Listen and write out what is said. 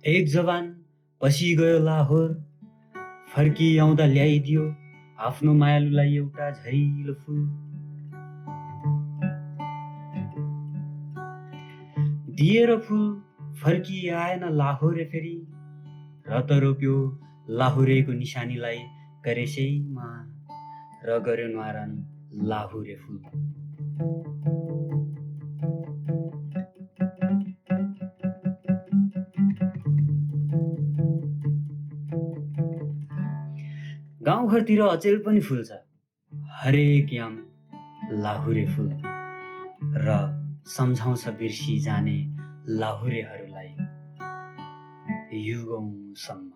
एक जवान पछि गयो लाहोर, फर्किआउँदा ल्याइदियो आफ्नो मायालुलाई एउटा झैलो फुल। दिएर फुल फर्किआएन लाहोरे फेरि, र त रोप्यो लाहुरेको निशानीलाई करेसैमा, र गर्यो न्वारान लाहुरे फुल। गाउँघरतिर अचेल पनि फुल्छ हरेक याम लाहुरे फुल, र सम्झाउँछ बिर्सी जाने लाहुरेहरूलाई युगौंसम्म।